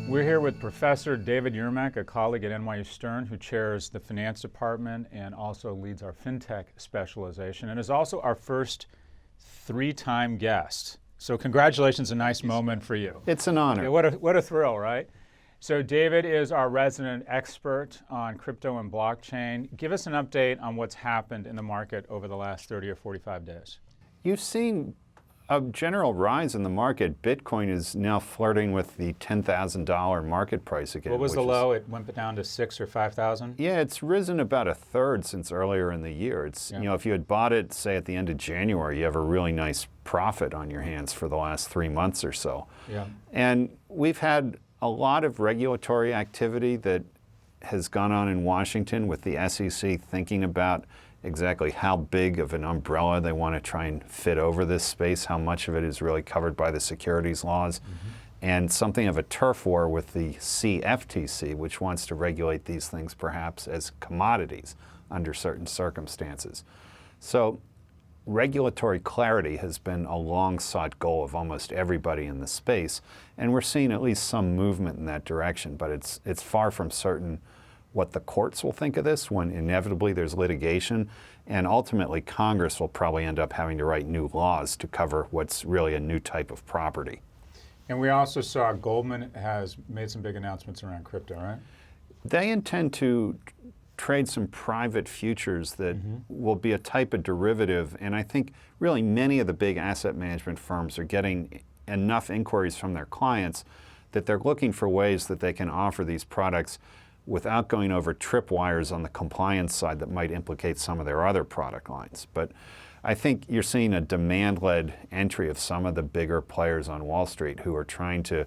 We're here with Professor David Yermak, a colleague at NYU Stern who chairs the finance department and also leads our fintech specialization and is also our first three-time guest. So congratulations, a nice moment for you. It's an honor. Okay, what a thrill, right? So David is our resident expert on crypto and blockchain. Give us an update on what's happened in the market over the last 30 or 45 days. You've seen a general rise in the market. Bitcoin is now flirting with the $10,000 market price again. What was the low? It went down to 6,000 or 5,000? Yeah, it's risen about a third since earlier in the year. It's, you know, if you had bought it, say, at the end of January, you have a really nice profit on your hands for the last 3 months or so. Yeah. And we've had a lot of regulatory activity that has gone on in Washington with the SEC thinking about exactly how big of an umbrella they want to try and fit over this space, how much of it is really covered by the securities laws, and something of a turf war with the CFTC, which wants to regulate these things perhaps as commodities under certain circumstances. So regulatory clarity has been a long-sought goal of almost everybody in the space, and we're seeing at least some movement in that direction, but it's far from certain what the courts will think of this when inevitably there's litigation, and ultimately Congress will probably end up having to write new laws to cover what's really a new type of property. And we also saw Goldman has made some big announcements around crypto, right? They intend to trade some private futures that will be a type of derivative, and I think really many of the big asset management firms are getting enough inquiries from their clients that they're looking for ways that they can offer these products without going over tripwires on the compliance side that might implicate some of their other product lines. But I think you're seeing a demand-led entry of some of the bigger players on Wall Street who are trying to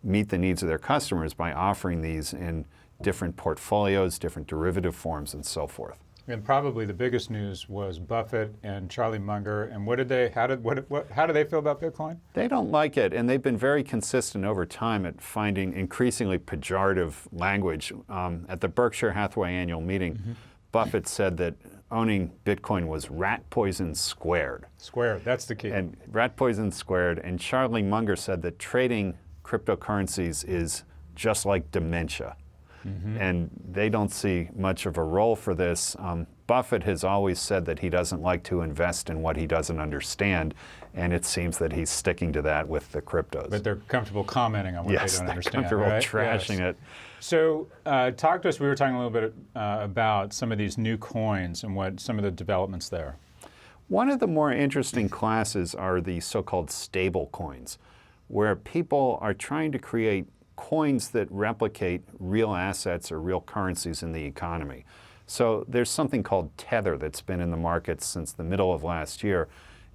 meet the needs of their customers by offering these in different portfolios, different derivative forms, and so forth. And probably the biggest news was Buffett and Charlie Munger. And how do they feel about Bitcoin? They don't like it, and they've been very consistent over time at finding increasingly pejorative language. At the Berkshire Hathaway annual meeting, Buffett said that owning Bitcoin was rat poison squared. Squared, that's the key. And rat poison squared. And Charlie Munger said that trading cryptocurrencies is just like dementia. And they don't see much of a role for this. Buffett has always said that he doesn't like to invest in what he doesn't understand, and it seems that he's sticking to that with the cryptos. But they're comfortable commenting on what they don't understand. Yes, they're comfortable trashing it. So talk to us, we were talking a little bit about some of these new coins and what some of the developments there. One of the more interesting classes are the so-called stable coins, where people are trying to create coins that replicate real assets or real currencies in the economy. So there's something called Tether that's been in the market since the middle of last year,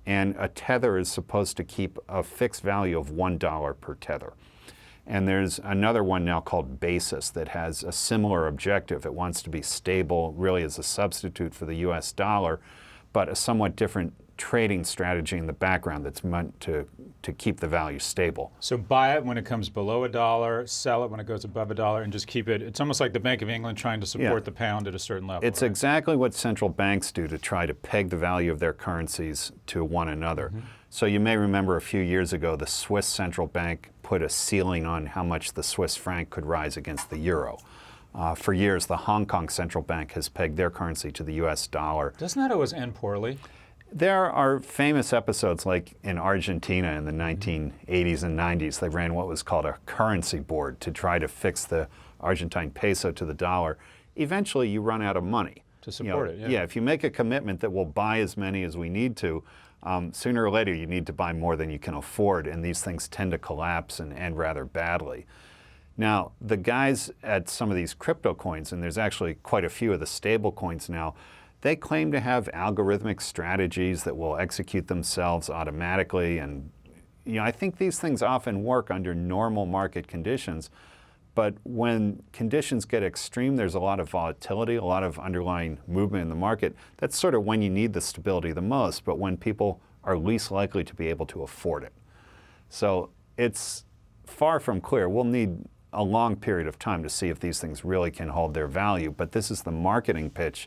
and a Tether is supposed to keep a fixed value of $1 per Tether. And there's another one now called Basis that has a similar objective. It wants to be stable, really as a substitute for the US dollar, but a somewhat different trading strategy in the background that's meant to keep the value stable. So buy it when it comes below $1, sell it when it goes above $1, and just keep it. It's almost like the Bank of England trying to support the pound at a certain level. It's exactly what central banks do to try to peg the value of their currencies to one another. So you may remember a few years ago, the Swiss central bank put a ceiling on how much the Swiss franc could rise against the euro. For years, the Hong Kong central bank has pegged their currency to the US dollar. Doesn't that always end poorly? There are famous episodes like in Argentina in the 1980s and 90s. They ran what was called a currency board to try to fix the Argentine peso to the dollar. Eventually, you run out of money. To support it, Yeah, if you make a commitment that we'll buy as many as we need to, sooner or later you need to buy more than you can afford, and these things tend to collapse and end rather badly. Now, the guys at some of these crypto coins, and there's actually quite a few of the stable coins now, they claim to have algorithmic strategies that will execute themselves automatically. And I think these things often work under normal market conditions. But when conditions get extreme, there's a lot of volatility, a lot of underlying movement in the market. That's sort of when you need the stability the most, but when people are least likely to be able to afford it. So it's far from clear. We'll need a long period of time to see if these things really can hold their value. But this is the marketing pitch,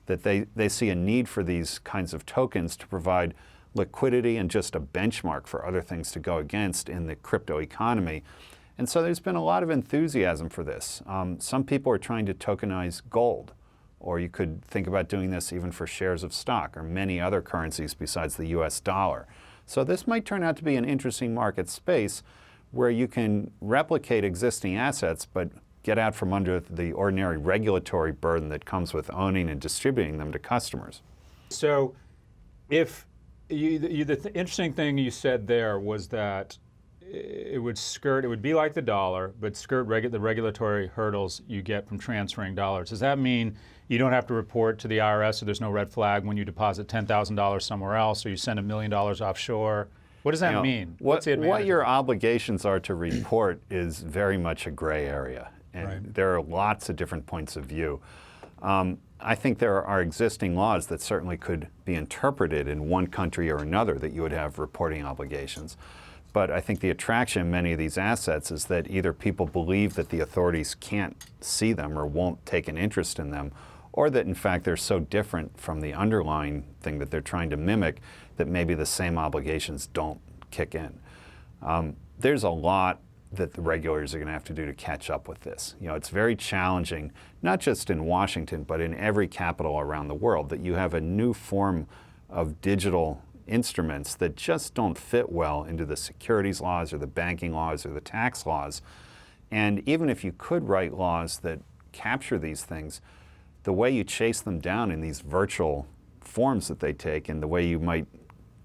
that they see a need for these kinds of tokens to provide liquidity and just a benchmark for other things to go against in the crypto economy. And so there's been a lot of enthusiasm for this. Some people are trying to tokenize gold, or you could think about doing this even for shares of stock or many other currencies besides the US dollar. So this might turn out to be an interesting market space where you can replicate existing assets but get out from under the ordinary regulatory burden that comes with owning and distributing them to customers. So if the interesting thing you said there was that it would be like the dollar, but skirt the regulatory hurdles you get from transferring dollars. Does that mean you don't have to report to the IRS, so there's no red flag when you deposit $10,000 somewhere else, or you send $1 million offshore? What does that mean? What your obligations are to report is very much a gray area, and there are lots of different points of view. I think there are existing laws that certainly could be interpreted in one country or another that you would have reporting obligations. But I think the attraction in many of these assets is that either people believe that the authorities can't see them or won't take an interest in them, or that in fact they're so different from the underlying thing that they're trying to mimic that maybe the same obligations don't kick in. There's a lot that the regulators are going to have to do to catch up with this. It's very challenging, not just in Washington, but in every capital around the world, that you have a new form of digital instruments that just don't fit well into the securities laws or the banking laws or the tax laws. And even if you could write laws that capture these things, the way you chase them down in these virtual forms that they take and the way you might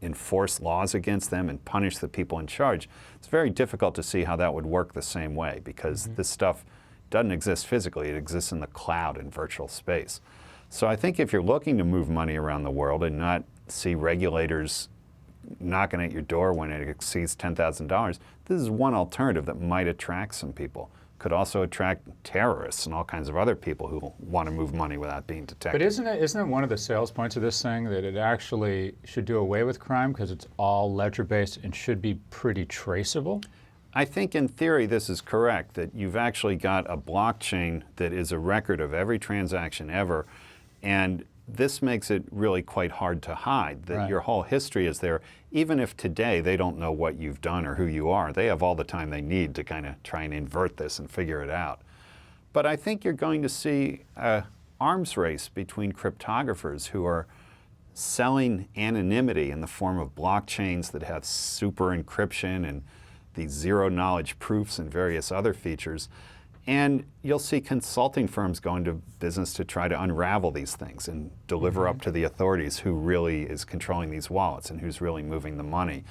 enforce laws against them and punish the people in charge, it's very difficult to see how that would work the same way, because this stuff doesn't exist physically. It exists in the cloud in virtual space. So I think if you're looking to move money around the world and not see regulators knocking at your door when it exceeds $10,000, this is one alternative that might attract some people. Could also attract terrorists and all kinds of other people who want to move money without being detected. But isn't it one of the sales points of this thing that it actually should do away with crime because it's all ledger-based and should be pretty traceable? I think in theory this is correct, that you've actually got a blockchain that is a record of every transaction ever, and this makes it really quite hard to hide, that your whole history is there. Even if today they don't know what you've done or who you are, they have all the time they need to kind of try and invert this and figure it out. But I think you're going to see an arms race between cryptographers who are selling anonymity in the form of blockchains that have super encryption and these zero-knowledge proofs and various other features. And you'll see consulting firms go into business to try to unravel these things and deliver up to the authorities who really is controlling these wallets and who's really moving the money.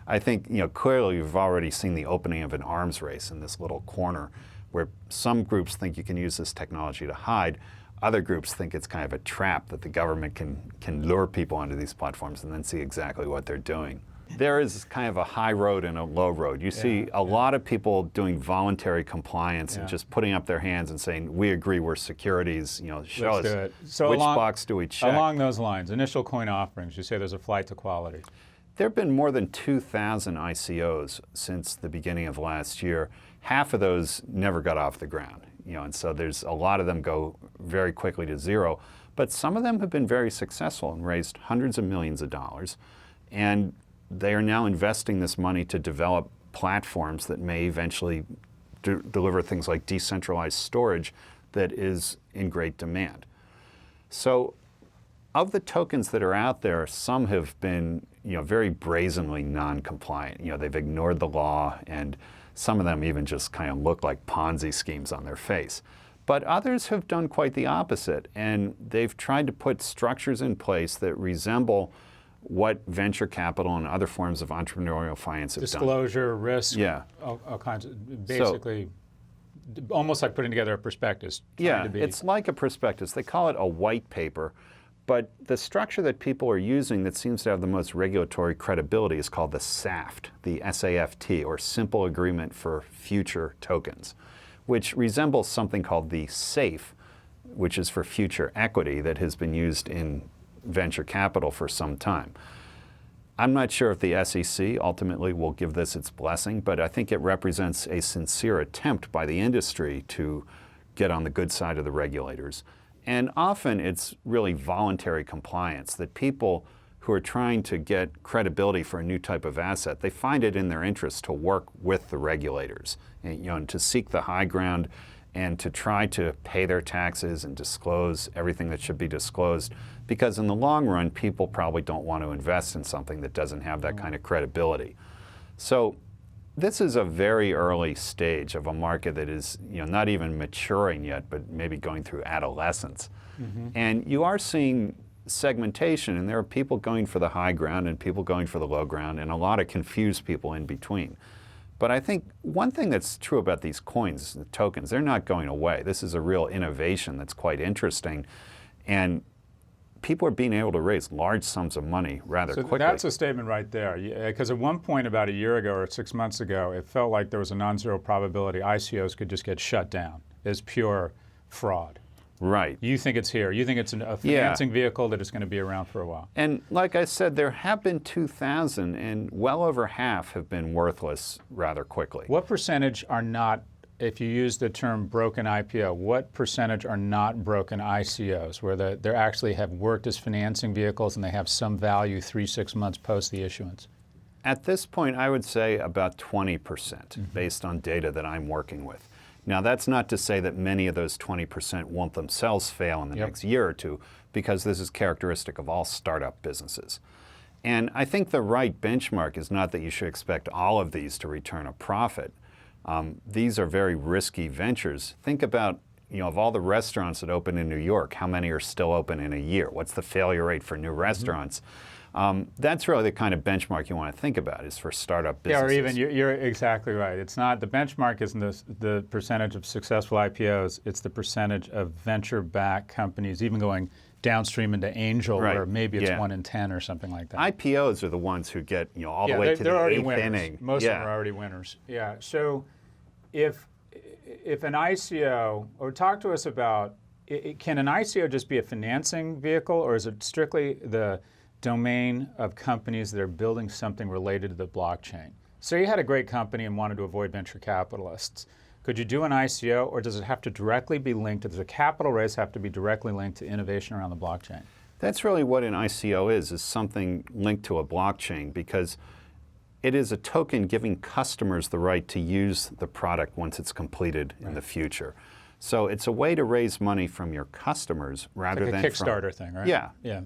I think, clearly you've already seen the opening of an arms race in this little corner where some groups think you can use this technology to hide. Other groups think it's kind of a trap that the government can lure people onto these platforms and then see exactly what they're doing. There is kind of a high road and a low road. You see a lot of people doing voluntary compliance and just putting up their hands and saying, we agree we're securities, show Let's us do it. So which box do we check. Along those lines, initial coin offerings, you say there's a flight to quality. There have been more than 2,000 ICOs since the beginning of last year. Half of those never got off the ground, and so there's a lot of them go very quickly to zero. But some of them have been very successful and raised hundreds of millions of dollars. And they are now investing this money to develop platforms that may eventually deliver things like decentralized storage that is in great demand. So of the tokens that are out there, some have been very brazenly non-compliant. They've ignored the law, and some of them even just kind of look like Ponzi schemes on their face. But others have done quite the opposite, and they've tried to put structures in place that resemble what venture capital and other forms of entrepreneurial finance have done. Disclosure, risk, Yeah. all kinds of, basically, almost like putting together a prospectus. Yeah, it's like a prospectus. They call it a white paper, but the structure that people are using that seems to have the most regulatory credibility is called the SAFT, the SAFT, or Simple Agreement for Future Tokens, which resembles something called the SAFE, which is for future equity, that has been used in venture capital for some time. I'm not sure if the SEC ultimately will give this its blessing, but I think it represents a sincere attempt by the industry to get on the good side of the regulators. And often it's really voluntary compliance, that people who are trying to get credibility for a new type of asset, they find it in their interest to work with the regulators and to seek the high ground and to try to pay their taxes and disclose everything that should be disclosed, because in the long run, people probably don't want to invest in something that doesn't have that kind of credibility. So this is a very early stage of a market that is not even maturing yet, but maybe going through adolescence. And you are seeing segmentation, and there are people going for the high ground and people going for the low ground, and a lot of confused people in between. But I think one thing that's true about these coins, the tokens, they're not going away. This is a real innovation that's quite interesting. And people are being able to raise large sums of money rather quickly. That's a statement right there. Because at one point about a year ago or 6 months ago, it felt like there was a non-zero probability ICOs could just get shut down as pure fraud. Right. You think it's here. You think it's a financing vehicle that is going to be around for a while. And like I said, there have been 2,000, and well over half have been worthless rather quickly. What percentage are not, if you use the term broken IPO, what percentage are not broken ICOs, where they actually have worked as financing vehicles and they have some value 3-6 months post the issuance? At this point, I would say about 20% based on data that I'm working with. Now, that's not to say that many of those 20% won't themselves fail in the next year or two, because this is characteristic of all startup businesses. And I think the right benchmark is not that you should expect all of these to return a profit. These are very risky ventures. Think about, of all the restaurants that open in New York, how many are still open in a year? What's the failure rate for new restaurants? That's really the kind of benchmark you want to think about, is for startup businesses. Yeah, or even, you're exactly right. It's not, the benchmark isn't the percentage of successful IPOs, it's the percentage of venture-backed companies even going downstream into angel, or maybe it's 1 in 10 or something like that. IPOs are the ones who get all the way to the 8th inning. Most of them are already winners. Yeah, so if an ICO, or talk to us about, can an ICO just be a financing vehicle, or is it strictly the domain of companies that are building something related to the blockchain? So you had a great company and wanted to avoid venture capitalists. Could you do an ICO, or does it have to directly be linked, does a capital raise have to be directly linked to innovation around the blockchain? That's really what an ICO is something linked to a blockchain, because it is a token giving customers the right to use the product once it's completed in the future. So it's a way to raise money from your customers rather than from a Kickstarter thing, right? Yeah.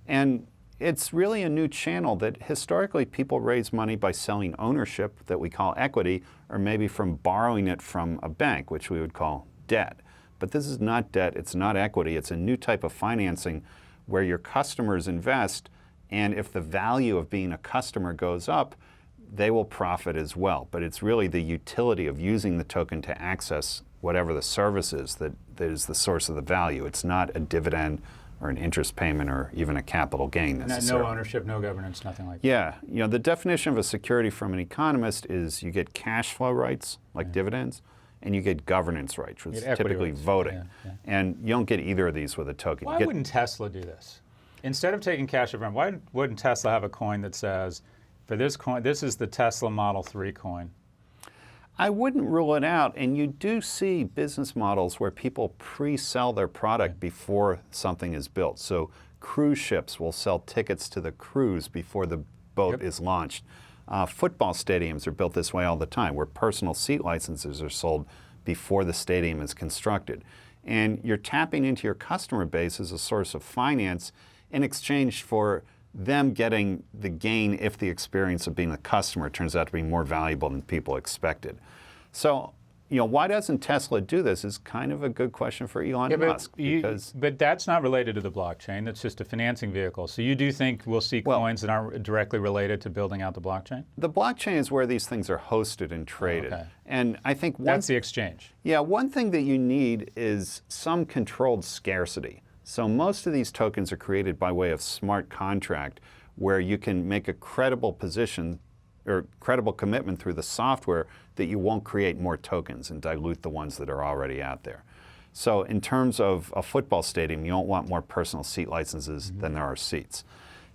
And it's really a new channel that historically people raise money by selling ownership that we call equity, or maybe from borrowing it from a bank, which we would call debt. But this is not debt, it's not equity, it's a new type of financing where your customers invest, and if the value of being a customer goes up, they will profit as well. But it's really the utility of using the token to access whatever the service is that is the source of the value. It's not a dividend or an interest payment or even a capital gain necessarily. No ownership, no governance, nothing like that. Yeah, the definition of a security from an economist is you get cash flow rights, like dividends, and you get governance rights, which is typically voting. And you don't get either of these with a token. Why wouldn't Tesla do this? Instead of taking cash up front, why wouldn't Tesla have a coin that says, for this coin, this is the Tesla Model 3 coin? I wouldn't rule it out, and you do see business models where people pre-sell their product before something is built. So cruise ships will sell tickets to the cruise before the boat is launched. Football stadiums are built this way all the time, where personal seat licenses are sold before the stadium is constructed. And you're tapping into your customer base as a source of finance in exchange for them getting the gain if the experience of being a customer turns out to be more valuable than people expected. So, why doesn't Tesla do this is kind of a good question for Elon Musk. But that's not related to the blockchain. That's just a financing vehicle. So you do think we'll see coins that aren't directly related to building out the blockchain? The blockchain is where these things are hosted and traded. And I think that's the exchange. Yeah, one thing that you need is some controlled scarcity. So most of these tokens are created by way of smart contract, where you can make a credible position or credible commitment through the software that you won't create more tokens and dilute the ones that are already out there. So in terms of a football stadium, you don't want more personal seat licenses than there are seats.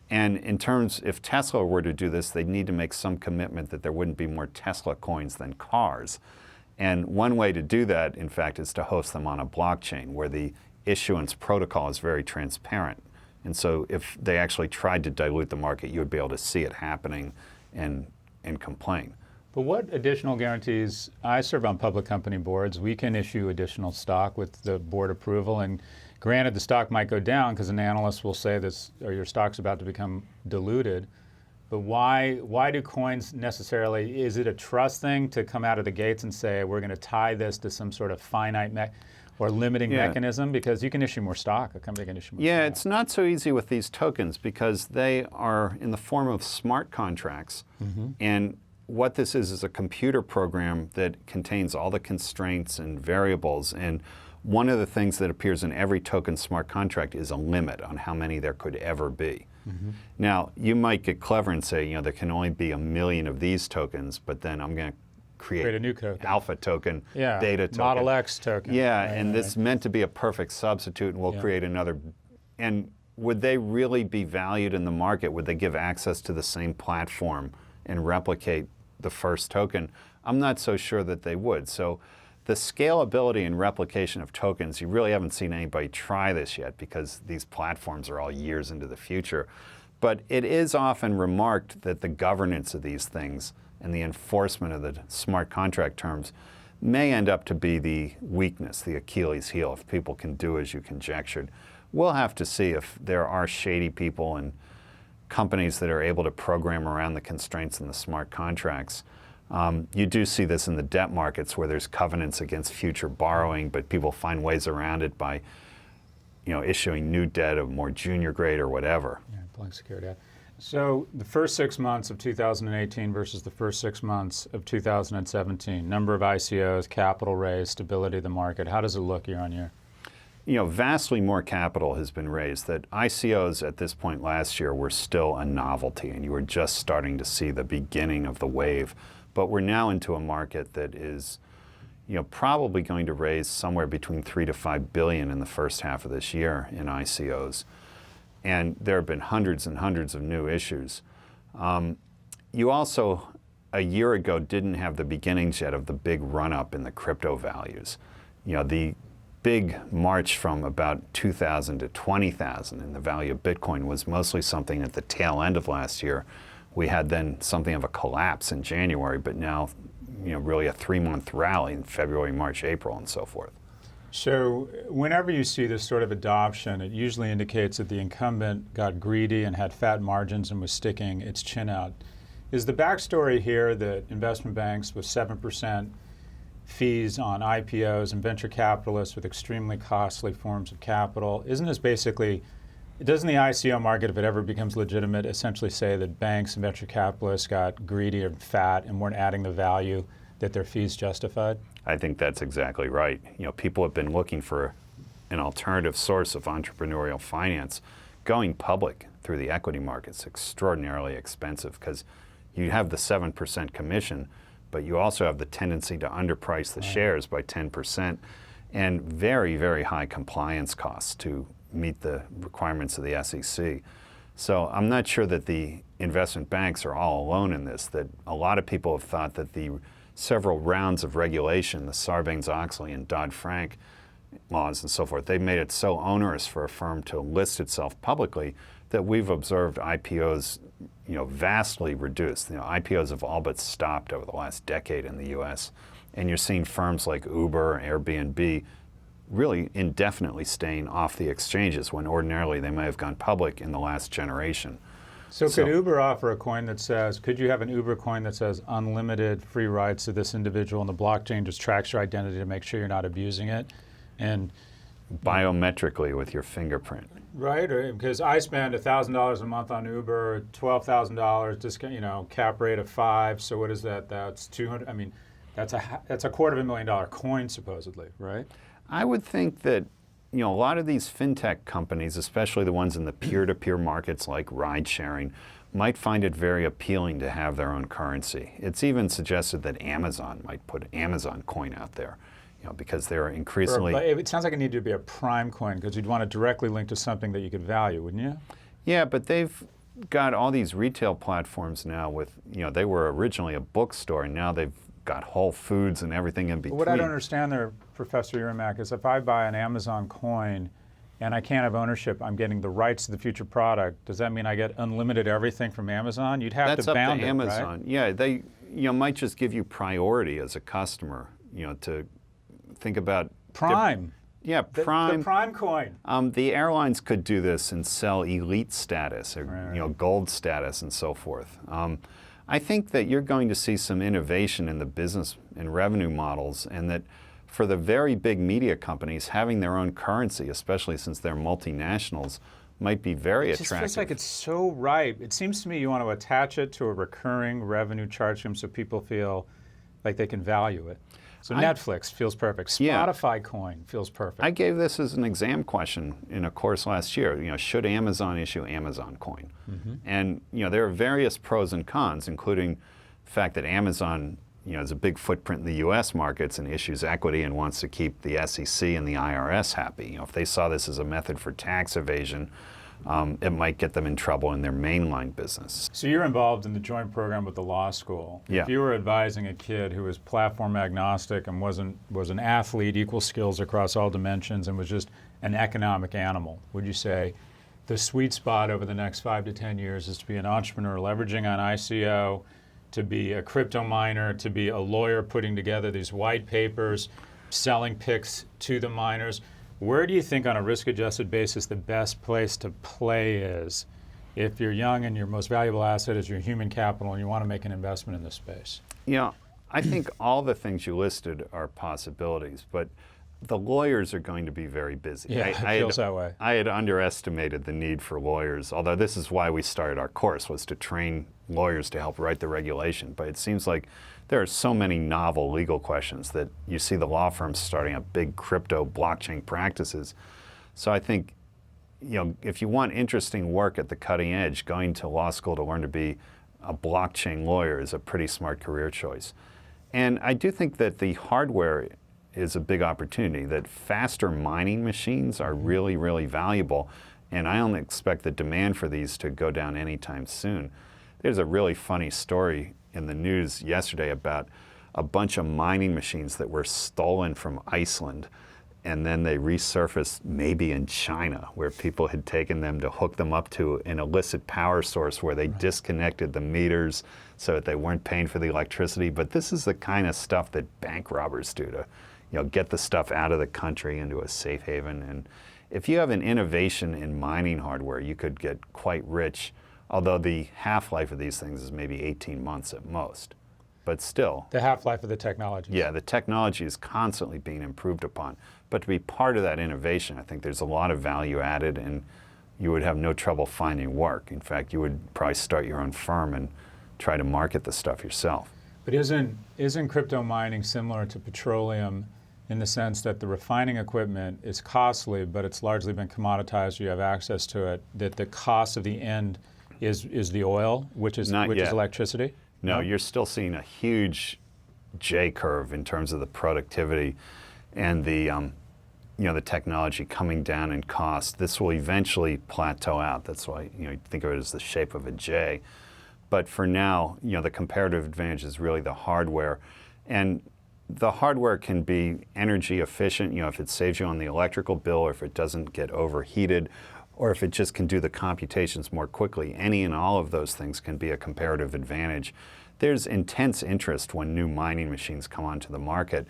And in terms, if Tesla were to do this, they'd need to make some commitment that there wouldn't be more Tesla coins than cars. And one way to do that, in fact, is to host them on a blockchain where the issuance protocol is very transparent. And so if they actually tried to dilute the market, you would be able to see it happening and complain. But what additional guarantees? I serve on public company boards. We can issue additional stock with the board approval. And granted, the stock might go down because an analyst will say this, or your stock's about to become diluted. But why do coins necessarily, is it a trust thing to come out of the gates and say, we're going to tie this to some sort of finite or limiting mechanism? Because you can issue more stock. A company can issue more stock. It's not so easy with these tokens because they are in the form of smart contracts. And what this is a computer program that contains all the constraints and variables. And one of the things that appears in every token smart contract is a limit on how many there could ever be. Now, you might get clever and say, there can only be 1 million of these tokens, but then I'm going to create a new token. Alpha token, beta token. Model X token. And this is meant to be a perfect substitute, and we'll create another. And would they really be valued in the market? Would they give access to the same platform and replicate the first token? I'm not so sure that they would. So the scalability and replication of tokens, you really haven't seen anybody try this yet because these platforms are all years into the future. But it is often remarked that the governance of these things and the enforcement of the smart contract terms may end up to be the weakness, the Achilles heel, if people can do as you conjectured. We'll have to see if there are shady people and companies that are able to program around the constraints in the smart contracts. You do see this in the debt markets where there's covenants against future borrowing, but people find ways around it by issuing new debt of more junior grade or whatever. Blank security. So the first 6 months of 2018 versus the first 6 months of 2017, number of ICOs, capital raised, stability of the market, how does it look year on year? Vastly more capital has been raised. That ICOs at this point last year were still a novelty, and you were just starting to see the beginning of the wave. But we're now into a market that is, probably going to raise somewhere between 3 to 5 billion in the first half of this year in ICOs. And there have been hundreds and hundreds of new issues. You also, a year ago, didn't have the beginnings yet of the big run-up in the crypto values. The big march from about 2,000 to 20,000 in the value of Bitcoin was mostly something at the tail end of last year. We had then something of a collapse in January, but now, really a 3-month rally in February, March, April, and so forth. So whenever you see this sort of adoption, it usually indicates that the incumbent got greedy and had fat margins and was sticking its chin out. Is the backstory here that investment banks with 7% fees on IPOs and venture capitalists with extremely costly forms of capital, isn't this basically, doesn't the ICO market, if it ever becomes legitimate, essentially say that banks and venture capitalists got greedy or fat and weren't adding the value that their fees justified? I think that's exactly right. People have been looking for an alternative source of entrepreneurial finance. Going public through the equity market's extraordinarily expensive because you have the 7% commission, but you also have the tendency to underprice the shares by 10% and very, very high compliance costs to meet the requirements of the SEC. So I'm not sure that the investment banks are all alone in this, that a lot of people have thought that the several rounds of regulation, the Sarbanes-Oxley and Dodd-Frank laws and so forth, they've made it so onerous for a firm to list itself publicly that we've observed IPOs vastly reduced. IPOs have all but stopped over the last decade in the US. And you're seeing firms like Uber, Airbnb, really indefinitely staying off the exchanges when ordinarily they may have gone public in the last generation. So could Uber offer a coin that says, could you have an Uber coin that says unlimited free rides to this individual and the blockchain just tracks your identity to make sure you're not abusing it? And biometrically with your fingerprint. Right, because I spend $1,000 a month on Uber, $12,000 discount, cap rate of 5. So what is that? That's 200. I mean, that's a $250,000 coin supposedly, right? I would think that a lot of these fintech companies, especially the ones in the peer-to-peer markets like ride sharing, might find it very appealing to have their own currency. It's even suggested that Amazon might put Amazon coin out there, because they're increasingly. But it sounds like it needed to be a prime coin because you'd want to directly link to something that you could value, wouldn't you? Yeah, but they've got all these retail platforms now with, they were originally a bookstore and now they've got Whole Foods and everything in between. What I don't understand there, Professor Yermak, is if I buy an Amazon coin and I can't have ownership, I'm getting the rights to the future product, does that mean I get unlimited everything from Amazon? You'd have That's to up bound to it, Amazon. right? Yeah, they might just give you priority as a customer, to think about Prime. Yeah, The Prime. Prime coin. The airlines could do this and sell elite status or Right. gold status and so forth. I think that you're going to see some innovation in the business and revenue models, and that for the very big media companies, having their own currency, especially since they're multinationals, might be very It just attractive. feels like it's so ripe. It seems to me you want to attach it to a recurring revenue charge stream so people feel like they can value it. So Netflix feels perfect. Yeah. Spotify coin feels perfect. I gave this as an exam question in a course last year. Should Amazon issue Amazon coin? And there are various pros and cons, including the fact that Amazon has a big footprint in the U.S. markets and issues equity and wants to keep the SEC and the IRS happy. If they saw this as a method for tax evasion, it might get them in trouble in their mainline business. So you're involved in the joint program with the law school. Yeah. If you were advising a kid who was platform agnostic and was an athlete, equal skills across all dimensions, and was just an economic animal, would you say the sweet spot over the next 5 to 10 years is to be an entrepreneur leveraging on ICO, to be a crypto miner, to be a lawyer putting together these white papers, selling picks to the miners? Where do you think on a risk-adjusted basis the best place to play is if you're young and your most valuable asset is your human capital and you want to make an investment in this space? I think all the things you listed are possibilities, but the lawyers are going to be very busy. Yeah, it feels that way. I had underestimated the need for lawyers, although this is why we started our course, was to train lawyers to help write the regulation. But it seems like there are so many novel legal questions that you see the law firms starting up big crypto blockchain practices. So I think, if you want interesting work at the cutting edge, going to law school to learn to be a blockchain lawyer is a pretty smart career choice. And I do think that the hardware is a big opportunity, that faster mining machines are really, really valuable, and I don't expect the demand for these to go down anytime soon. There's a really funny story in the news yesterday about a bunch of mining machines that were stolen from Iceland, and then they resurfaced maybe in China, where people had taken them to hook them up to an illicit power source where they disconnected the meters so that they weren't paying for the electricity. But this is the kind of stuff that bank robbers do to get the stuff out of the country into a safe haven. And if you have an innovation in mining hardware, you could get quite rich, although the half-life of these things is maybe 18 months at most. But still, The half-life of the technology. yeah, the technology is constantly being improved upon. But to be part of that innovation, I think there's a lot of value added, and you would have no trouble finding work. In fact, you would probably start your own firm and try to market the stuff yourself. But isn't crypto mining similar to petroleum in the sense that the refining equipment is costly, but it's largely been commoditized, you have access to it, that the cost of the end is the oil, which is Not yet. electricity? No, you're still seeing a huge J-curve in terms of the productivity and the technology coming down in cost. This will eventually plateau out. That's why you think of it as the shape of a J. But for now, the comparative advantage is really the hardware, and the hardware can be energy efficient. If it saves you on the electrical bill, or if it doesn't get overheated, or if it just can do the computations more quickly. Any and all of those things can be a comparative advantage. There's intense interest when new mining machines come onto the market.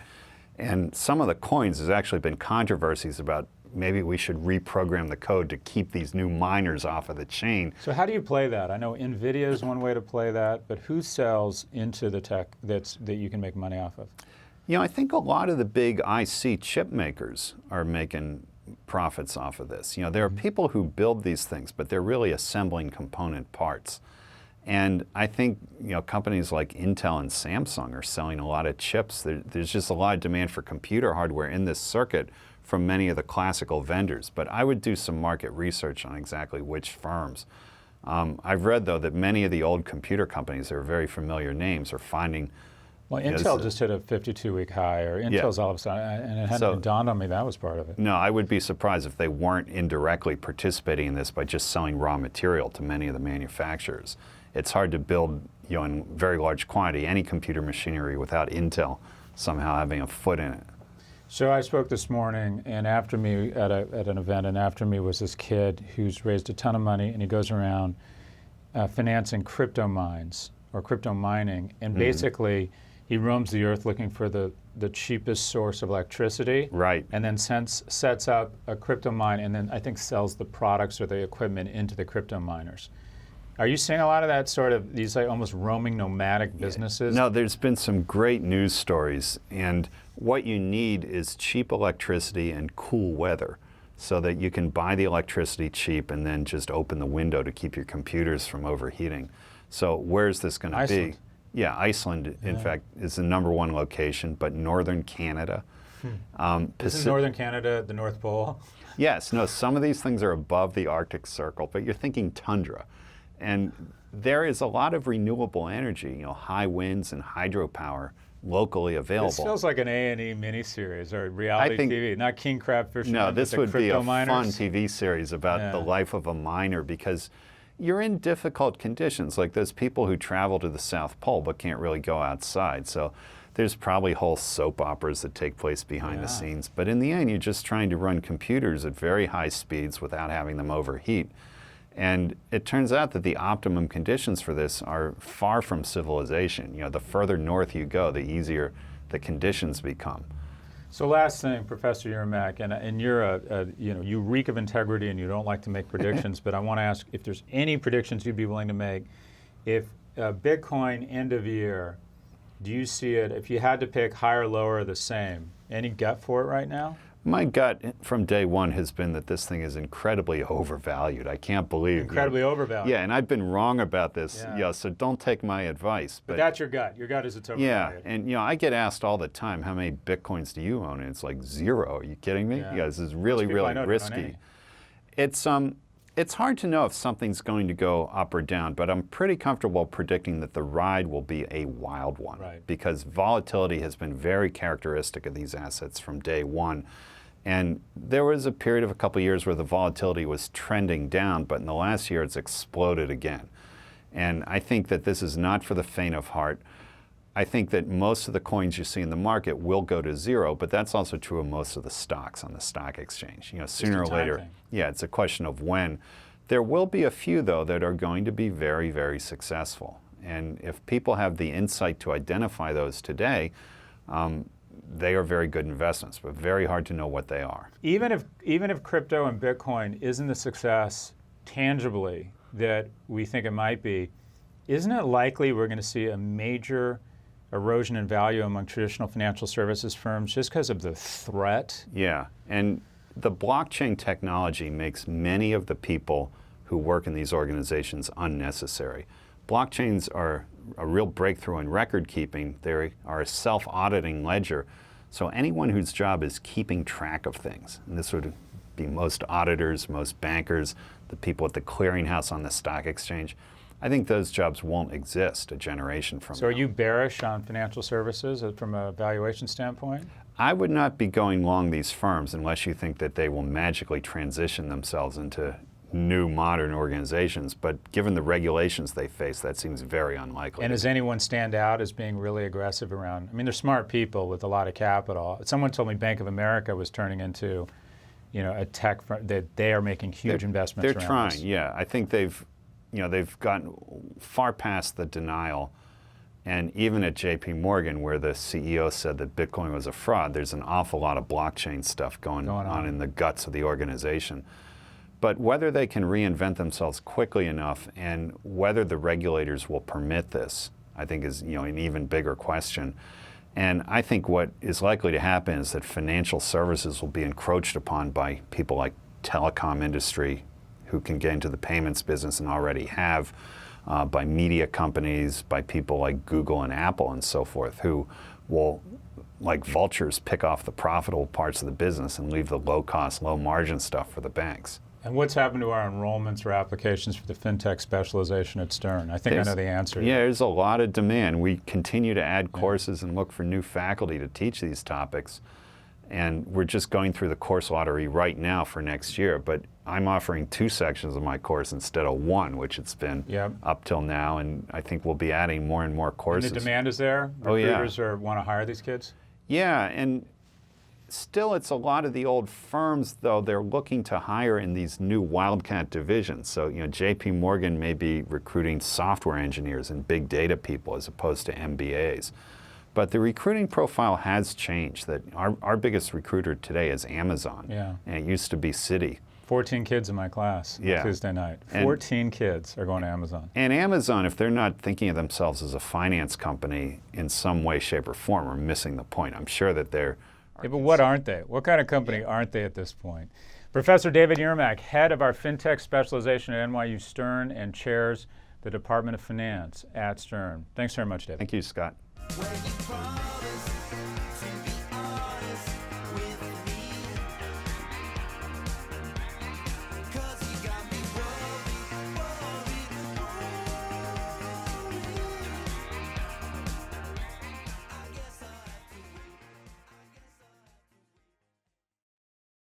And some of the coins, there's actually been controversies about maybe we should reprogram the code to keep these new miners off of the chain. So how do you play that? I know NVIDIA is one way to play that, but who sells into the tech that you can make money off of? I think a lot of the big IC chip makers are making profits off of this. There are people who build these things, but they're really assembling component parts. And I think companies like Intel and Samsung are selling a lot of chips. There's just a lot of demand for computer hardware in this circuit from many of the classical vendors. But I would do some market research on exactly which firms. I've read, though, that many of the old computer companies that are very familiar names are finding. Well, Intel just hit a 52-week high, or Intel's all of a sudden, and it hadn't even dawned on me that was part of it. No, I would be surprised if they weren't indirectly participating in this by just selling raw material to many of the manufacturers. It's hard to build, in very large quantity, any computer machinery without Intel somehow having a foot in it. So I spoke this morning, and after me at an event, and after me was this kid who's raised a ton of money, and he goes around financing crypto mines or crypto mining, and basically he roams the earth looking for the cheapest source of electricity, Right. and then sets up a crypto mine, and then I think sells the products or the equipment into the crypto miners. Are you seeing a lot of that sort of these like almost roaming nomadic businesses? No, there's been some great news stories, and what you need is cheap electricity and cool weather so that you can buy the electricity cheap and then just open the window to keep your computers from overheating. So where's this going to be? Iceland. Yeah, Iceland, in fact, is the #1 location, but northern Canada. Isn't northern Canada the North Pole? Yes, no, some of these things are above the Arctic Circle, but you're thinking tundra. And there is a lot of renewable energy, high winds and hydropower locally available. This feels like an A&E miniseries or reality TV, not King Crab Fisherman. No, but this the would be crypto a miners. fun TV series about the life of a miner, because you're in difficult conditions, like those people who travel to the South Pole but can't really go outside. So there's probably whole soap operas that take place behind the scenes. But in the end, you're just trying to run computers at very high speeds without having them overheat. And it turns out that the optimum conditions for this are far from civilization. The further north you go, the easier the conditions become. So last thing, Professor Yermak, and you're you reek of integrity and you don't like to make predictions, but I want to ask if there's any predictions you'd be willing to make. If Bitcoin end of year, do you see it, if you had to pick higher, lower, or the same, any gut for it right now? My gut from day one has been that this thing is incredibly overvalued. I can't believe Incredibly overvalued. Yeah, and I've been wrong about this. So don't take my advice. But that's your gut. Your gut is it's overvalued. Yeah, and I get asked all the time, how many Bitcoins do you own? And it's like 0. Are you kidding me? Yeah. This is really, really risky. It's hard to know if something's going to go up or down, but I'm pretty comfortable predicting that the ride will be a wild one, because volatility has been very characteristic of these assets from day one. And there was a period of a couple of years where the volatility was trending down, but in the last year it's exploded again. And I think that this is not for the faint of heart. I think that most of the coins you see in the market will go to 0, but that's also true of most of the stocks on the stock exchange. Sooner or later, it's a question of when. There will be a few, though, that are going to be very, very successful. And if people have the insight to identify those today, they are very good investments, but very hard to know what they are. Even if crypto and Bitcoin isn't the success tangibly that we think it might be, isn't it likely we're going to see a major erosion in value among traditional financial services firms just because of the threat? Yeah, and the blockchain technology makes many of the people who work in these organizations unnecessary. Blockchains are a real breakthrough in record keeping. They are a self-auditing ledger. So anyone whose job is keeping track of things, and this would be most auditors, most bankers, the people at the clearinghouse on the stock exchange, I think those jobs won't exist a generation from now. So are you bearish on financial services from a valuation standpoint? I would not be going long these firms unless you think that they will magically transition themselves into new modern organizations, but given the regulations they face, that seems very unlikely. And does anyone stand out as being really aggressive around? I mean, they're smart people with a lot of capital. Someone told me Bank of America was turning into, a tech firm, that they are making huge investments. They're trying, this. yeah. I think they've gotten far past the denial. And even at JP Morgan, where the CEO said that Bitcoin was a fraud, there's an awful lot of blockchain stuff going on in the guts of the organization. But whether they can reinvent themselves quickly enough and whether the regulators will permit this, I think is an even bigger question. And I think what is likely to happen is that financial services will be encroached upon by people like telecom industry, who can get into the payments business and already have, by media companies, by people like Google and Apple and so forth, who will, like vultures, pick off the profitable parts of the business and leave the low-cost, low-margin stuff for the banks. And what's happened to our enrollments or applications for the fintech specialization at Stern? I think I know the answer. Yeah, there's a lot of demand. We continue to add courses and look for new faculty to teach these topics. And we're just going through the course lottery right now for next year. But I'm offering 2 sections of my course instead of 1, which it's been up till now. And I think we'll be adding more and more courses. And the demand is there? Oh, yeah. Recruiters want to hire these kids? Yeah, and still, it's a lot of the old firms, though, they're looking to hire in these new wildcat divisions. So, JP Morgan may be recruiting software engineers and big data people as opposed to MBAs. But the recruiting profile has changed. That our biggest recruiter today is Amazon. Yeah. And it used to be Citi. 14 kids in my class Tuesday night. 14 kids are going to Amazon. And Amazon, if they're not thinking of themselves as a finance company in some way, shape, or form, are missing the point. I'm sure that they're... Yeah, but what aren't they? What kind of company aren't they at this point? Professor David Yermak, head of our FinTech specialization at NYU Stern and chairs the Department of Finance at Stern. Thanks very much, David. Thank you, Scott. Where you from?